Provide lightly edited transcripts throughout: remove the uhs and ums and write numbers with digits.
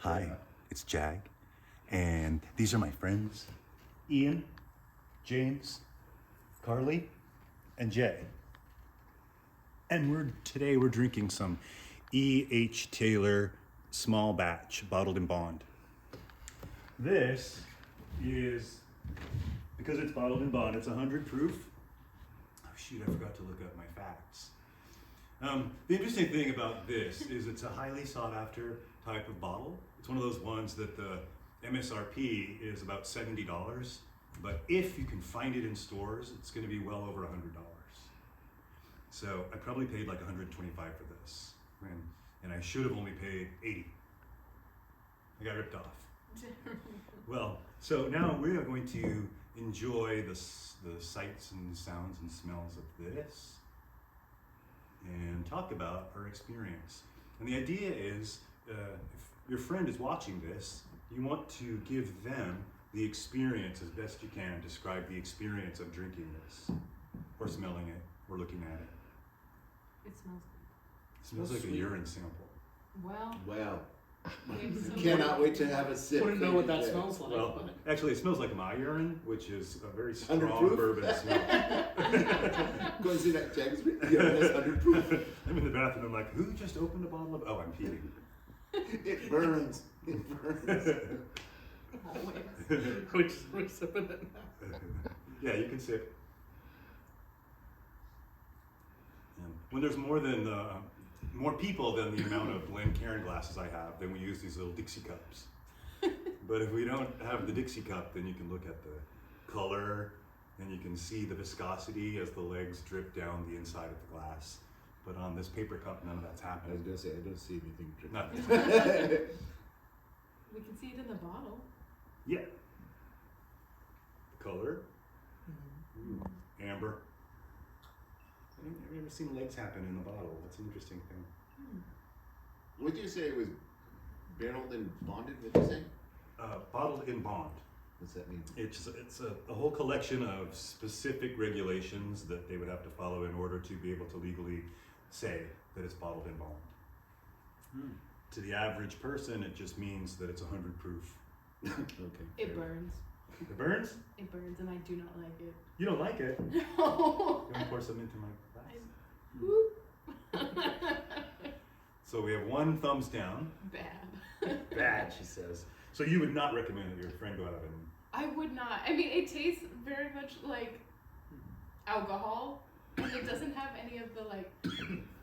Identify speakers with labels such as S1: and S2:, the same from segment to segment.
S1: Hi, it's Jag, and these are my friends, Ian, James, Karli, and Jay. And today we're drinking some E.H. Taylor small batch bottled in bond. This is, because it's bottled in bond, it's 100 proof. Oh shoot, I forgot to look up my facts. The interesting thing about this is it's a highly sought after type of bottle. It's one of those ones that the MSRP is about $70, but if you can find it in stores, it's going to be well over $100. So I probably paid like $125 for this, and I should have only paid $80. I got ripped off. Well, so now we are going to enjoy the sights and sounds and smells of this and talk about our experience. And the idea is, if your friend is watching this, you want to give them the experience as best you can. Describe the experience of drinking this, or smelling it, or looking at it.
S2: It smells good.
S1: It smells like
S3: Sweet.
S1: a urine sample.
S2: Well,
S3: Wow.
S2: maybe some-
S3: Cannot wait to have a sip.
S4: Wouldn't know what that smells like.
S1: Well,
S4: but
S1: actually, it smells like my urine, which is a very strong
S3: Underproof?
S1: bourbon smell.
S3: Go and see that Jags. Yeah, that's 100 proof.
S1: I'm in the bathroom. I'm like, who just opened a bottle of? Oh, I'm peeing.
S3: It burns. It burns.
S2: always.
S4: we're sipping it now.
S1: Yeah, you can sip. And when there's more people than the amount of Glencairn glasses I have, then we use these little Dixie cups. But if we don't have the Dixie cup, then you can look at the color and you can see the viscosity as the legs drip down the inside of the glass. But on this paper cup, none of that's
S3: I was
S1: happening.
S3: gonna say I don't see anything dripping.
S1: Not
S2: We can see it in the bottle.
S1: yeah. The color,
S4: Mm-hmm.
S1: ooh, amber. I've never seen legs happen in the bottle. That's an interesting thing.
S3: What did you say it was barreled and bonded? What did you say?
S1: Bottled in bond.
S3: What's that mean?
S1: It's a whole collection of specific regulations that they would have to follow in order to be able to legally say that it's bottled in bond. To the average person, it just means that it's 100 proof.
S3: Okay.
S2: It
S3: fair.
S2: burns.
S1: It burns?
S2: It burns, and I do not like it.
S1: You don't like it?
S2: No.
S1: You want to pour some into my glass?
S2: Whoop.
S1: So we have one thumbs down.
S2: Bad.
S1: Bad, she says. So you would not recommend that your friend go out and...
S2: I would not. I mean, it tastes very much like alcohol, and it doesn't have any of the like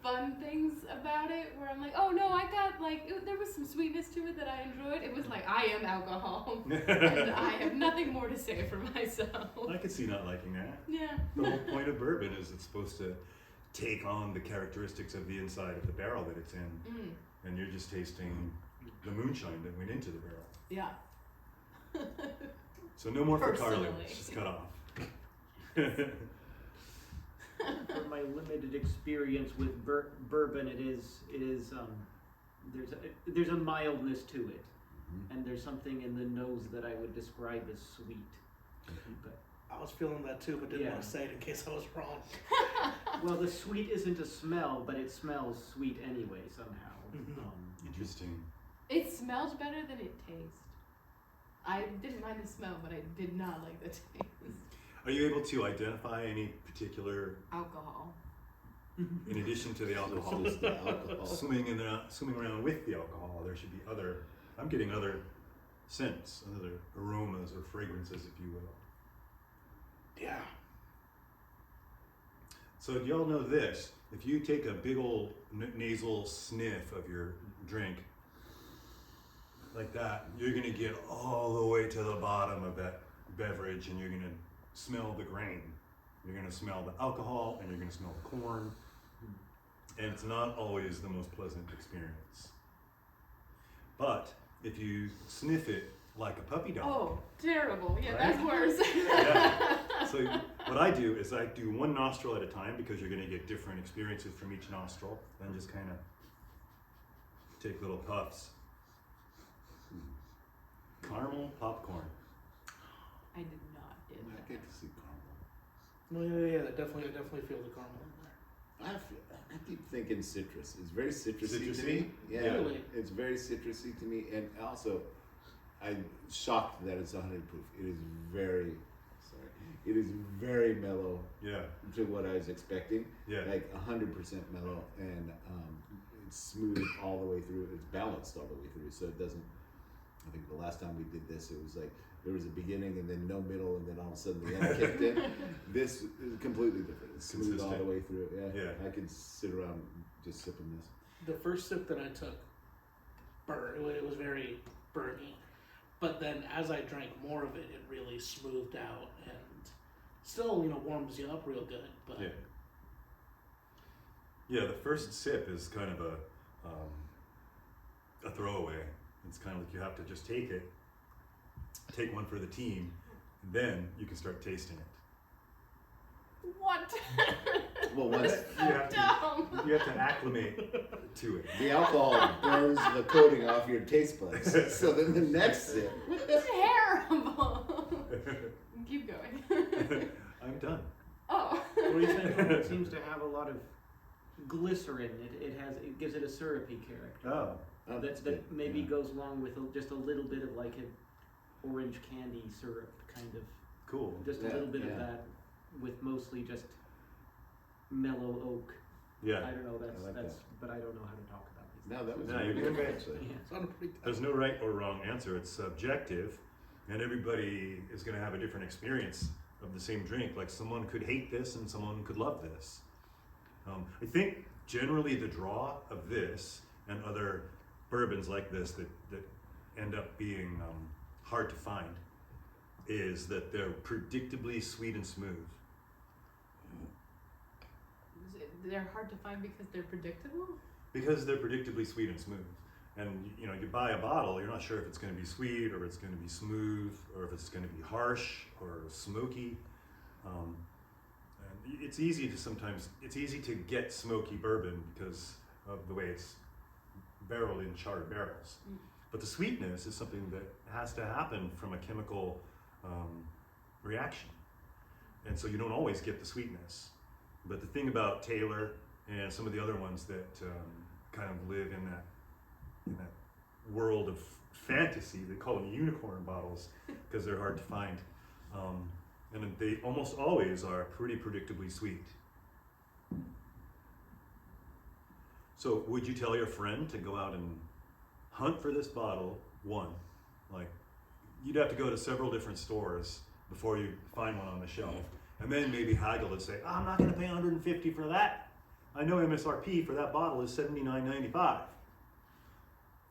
S2: fun things about it. Where I'm like, oh no, I got like there was some sweetness to it that I enjoyed. It was like I am alcohol, and I have nothing more to say for myself.
S1: I could see not liking that.
S2: Yeah.
S1: The whole point of bourbon is it's supposed to take on the characteristics of the inside of the barrel that it's in. And you're just tasting the moonshine that went into the barrel.
S2: Yeah.
S1: So no more for Karli.
S2: Personally.
S1: She's cut off.
S5: From my limited experience with bourbon, it is there's a mildness to it, and there's something in the nose that I would describe as sweet. But,
S4: I was feeling that too, but didn't
S5: Yeah.
S4: want to say it in case I was wrong.
S5: well, the sweet isn't a smell, but it smells sweet anyway somehow.
S4: Mhm.
S1: Interesting.
S2: It smells better than it tastes. I didn't mind the smell, but I did not like the taste.
S1: Are you able to identify any particular,
S2: Alcohol.
S1: in addition to the alcohol,
S3: It's just the alcohol.
S1: swimming around with the alcohol? There should be other. I'm getting other scents, other aromas or fragrances, if you will.
S4: Yeah.
S1: So do y'all know this? If you take a big old nasal sniff of your drink, like that, you're gonna get all the way to the bottom of that beverage, and you're gonna smell the grain. You're gonna smell the alcohol, and you're gonna smell the corn. And it's not always the most pleasant experience. But if you sniff it like a puppy dog,
S2: Oh, terrible. Yeah,
S1: Right?
S2: that's worse.
S1: yeah. So what I do is I do one nostril at a time, because you're going to get different experiences from each nostril. Then just kind of take little puffs. Caramel popcorn.
S2: I did not get
S3: I
S2: that.
S3: get to see caramel.
S4: No, yeah. I definitely feel the caramel in there.
S3: I keep thinking citrus. It's very citrusy to
S1: Citrusy?
S3: me. Yeah,
S4: Really?
S3: it's very citrusy to me, and also, I'm shocked that it's 100 proof. It is very, sorry, it is very mellow
S1: Yeah.
S3: to what I was expecting.
S1: Yeah.
S3: Like 100% mellow, and it's smooth all the way through. It's balanced all the way through, so it doesn't. I think the last time we did this, it was like there was a beginning and then no middle, and then all of a sudden the end kicked in. This is completely different. It's smooth all the
S1: Consistent.
S3: way through. Yeah.
S1: Yeah.
S3: I could sit around just sipping this.
S4: The first sip that I took, it was very burny. But then as I drank more of it, it really smoothed out and still, warms you up real good. But
S1: Yeah. Yeah, the first sip is kind of a throwaway. It's kind of like you have to just take it, take one for the team, and then you can start tasting it.
S2: What?
S3: Well, once
S2: So dumb.
S1: You have to acclimate to it.
S3: the alcohol burns the coating off your taste buds, so then the next sip.
S2: Terrible. Keep going.
S1: I'm done.
S2: Oh.
S4: what do you think?
S5: It seems to have a lot of glycerin. It gives it a syrupy character.
S1: Oh,
S3: Oh, that's
S5: That
S3: good.
S5: maybe
S3: Yeah.
S5: goes along with just a little bit of like an orange candy syrup kind of,
S1: cool.
S5: just a
S3: Yeah,
S5: little bit
S3: yeah.
S5: of that with mostly just mellow oak. I
S1: Yeah.
S5: don't know,
S3: I like
S5: that's, but I don't know how to talk about these
S3: No, that was
S1: No,
S3: really
S1: you're
S3: good,
S1: doing great.
S3: actually.
S5: things.
S4: Sounded pretty good.
S1: There's no right or wrong answer. It's subjective, and everybody is going to have a different experience of the same drink. Like someone could hate this and someone could love this. I think generally the draw of this and other bourbons like this that end up being hard to find is that they're predictably sweet and smooth.
S2: They're hard to find because they're predictable?
S1: Because they're predictably sweet and smooth. And you buy a bottle, you're not sure if it's going to be sweet or it's going to be smooth or if it's going to be harsh or smoky. And it's easy to get smoky bourbon because of the way it's barreled in charred barrels.
S2: Mm.
S1: But the sweetness is something that has to happen from a chemical reaction. And so you don't always get the sweetness. But the thing about Taylor and some of the other ones that kind of live in that world of fantasy, they call them unicorn bottles because they're hard to find. And they almost always are pretty predictably sweet. So would you tell your friend to go out and hunt for this bottle? One, like you'd have to go to several different stores before you find one on the shelf. And then maybe haggle and say, oh, I'm not going to pay $150 for that. I know MSRP for that bottle is $79.95.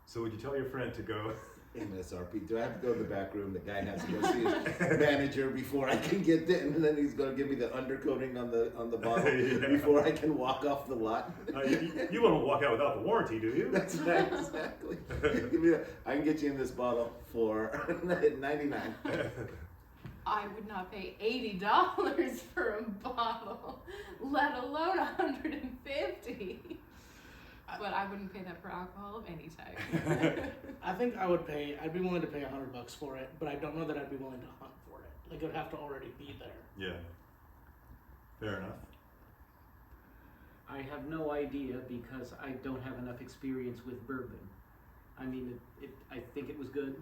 S1: So would you tell your friend to go?
S3: MSRP. Do I have to go to the back room? The guy has to go see his manager before I can get there, and then he's going to give me the undercoating on the bottle
S1: Yeah.
S3: before I can walk off the lot.
S1: You won't walk out without the warranty, do you?
S3: That's right, exactly. Give me I can get you in this bottle for $99.
S2: I would not pay $80 for a bottle, let alone $150. But I wouldn't pay that for alcohol of any type.
S4: I think I'd be willing to pay $100 for it, but I don't know that I'd be willing to hunt for it. Like, it would have to already be there.
S1: Yeah. Fair enough.
S5: I have no idea because I don't have enough experience with bourbon. I mean, I think it was good,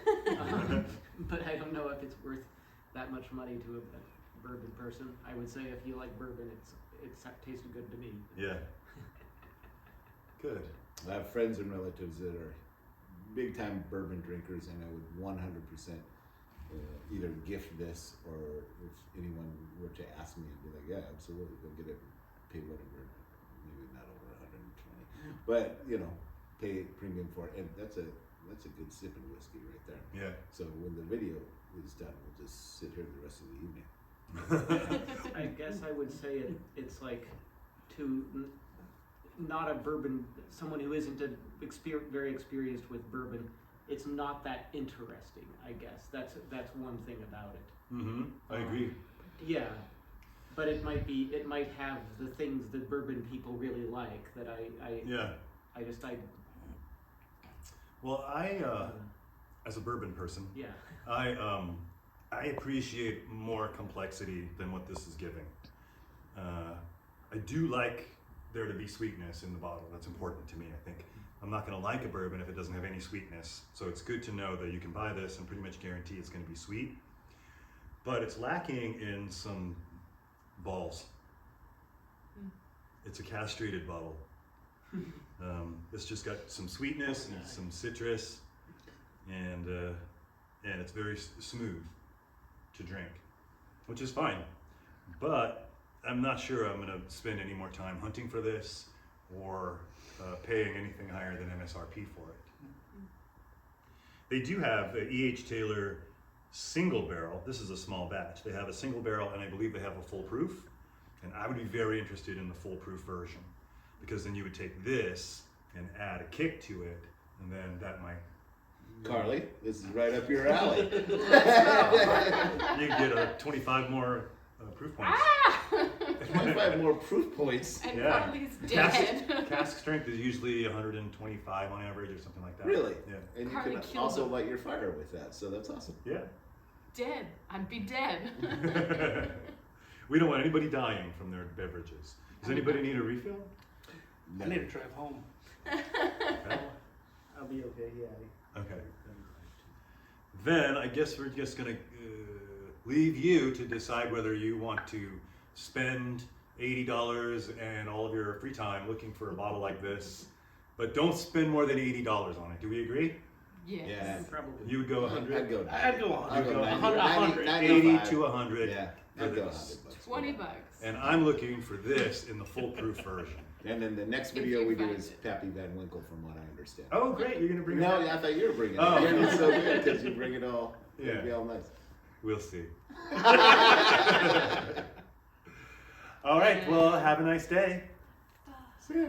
S5: but I don't know if it's worth that much money to a bourbon person. I would say if you like bourbon, it's tasted good to me.
S1: Yeah. Good.
S3: I have friends and relatives that are big time bourbon drinkers, and I would 100% either gift this, or if anyone were to ask me, I'd be like, yeah, absolutely, go get it, pay whatever, maybe not over 120, but pay premium for it, and that's a good sipping whiskey right there.
S1: Yeah.
S3: So when the video is done, we'll just sit here the rest of the evening.
S5: I guess I would say it's like to not a bourbon, someone who isn't very experienced with bourbon, it's not that interesting, I guess. That's one thing about it.
S1: Mm-hmm. I agree.
S5: Yeah, but it might have the things that bourbon people really like that
S1: Yeah. Well, as a bourbon person,
S5: yeah.
S1: I appreciate more complexity than what this is giving. I do like there to be sweetness in the bottle. That's important to me. I think I'm not going to like a bourbon if it doesn't have any sweetness. So it's good to know that you can buy this and pretty much guarantee it's going to be sweet. But it's lacking in some balls. It's a castrated bottle. It's just got some sweetness and some citrus, and it's very smooth to drink, which is fine. But I'm not sure I'm going to spend any more time hunting for this or paying anything higher than MSRP for it. They do have a E.H. Taylor single barrel. This is a small batch. They have a single barrel, and I believe they have a full proof. And I would be very interested in the full proof version, because then you would take this and add a kick to it, and then that might.
S3: Karli, this is right up your alley.
S1: You get a 25 more proof points.
S2: Ah!
S3: 25 more proof points.
S2: And
S1: Yeah.
S2: Karli's dead.
S1: Cask strength is usually 125 on average or something like that.
S3: Really?
S1: Yeah.
S3: And you
S2: Karli
S3: can
S2: killed
S3: also
S2: him.
S3: light your fire with that, so that's awesome.
S1: Yeah.
S2: Dead. I'd be dead.
S1: We don't want anybody dying from their beverages. Does anybody need a refill?
S4: I need to drive home.
S1: Okay.
S5: I'll be okay. Yeah.
S1: Okay. Then I guess we're just going to leave you to decide whether you want to spend $80 and all of your free time looking for a bottle like this, but don't spend more than $80 on it. Do we agree?
S2: Yes.
S3: Yeah.
S5: Probably.
S1: You would go 100?
S3: I'd go.
S4: I'd go
S3: I'd go
S4: 100.
S3: 90,
S1: 80 to 100
S3: Yeah,
S1: for
S3: I'd go
S1: this.
S3: 100 bucks.
S2: $20.
S1: And I'm looking for this in the full-proof version.
S3: And then the next
S2: If
S3: video
S2: you
S3: we do
S2: find
S3: is
S2: it.
S3: Pappy Van Winkle, from what I understand.
S1: Oh, great! You're gonna bring it.
S3: No,
S1: back?
S3: I thought you were bringing it.
S1: Oh.
S3: It's so good because you bring it all.
S1: Yeah.
S3: It'll be all nice.
S1: We'll see. All right. Well, have a nice day. See ya.